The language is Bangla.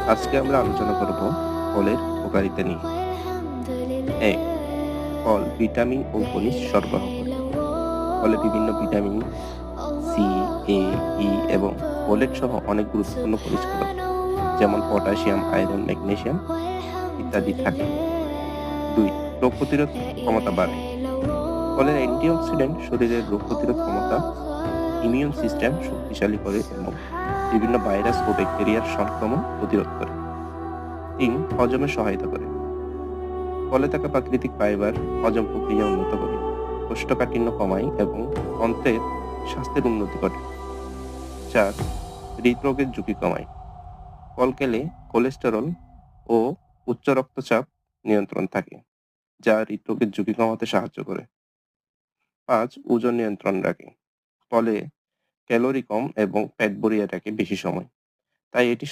আজকে আমরা আলোচনা করব ফলের উপকারিতা নিয়ে। ১. ফল ভিটামিন ও খনিজ সরবরাহ করে। ফলে বিভিন্ন ভিটামিন সি, এ, ই এবং ফোলেট সহ অনেক গুরুত্বপূর্ণ খনিজ পদার্থ যেমন পটাশিয়াম, আয়রন, ম্যাগনেসিয়াম ইত্যাদি থাকে। ২. রোগ প্রতিরোধ ক্ষমতা বাড়ায়। ফলের অ্যান্টিঅক্সিডেন্ট শরীরের রোগ প্রতিরোধ ক্ষমতা, ইমিউন সিস্টেম শক্তিশালী করে এবং বিভিন্ন ভাইরাস ও ব্যাকটেরিয়ার সংক্রমণ প্রতিরোধ করে। ৩. হজমে সহায়তা করে। ফলে থাকা প্রাকৃতিক ফাইবার হজম প্রক্রিয়া উন্নত করে, কোষ্ঠকাঠিন্য কমায় এবং অন্ত্রের স্বাস্থ্যের উন্নতি ঘটে। ৪. হৃদরোগের ঝুঁকি কমায়। ফল খেলে কোলেস্টেরল ও উচ্চ রক্তচাপ নিয়ন্ত্রণ থাকে, যা হৃদরোগের ঝুঁকি কমাতে সাহায্য করে। ৫. ওজন নিয়ন্ত্রণ রাখে। ফলে ক্যালোরি কম এবং পেট ভরিয়ে রাখে বেশি সময়, তাই এটি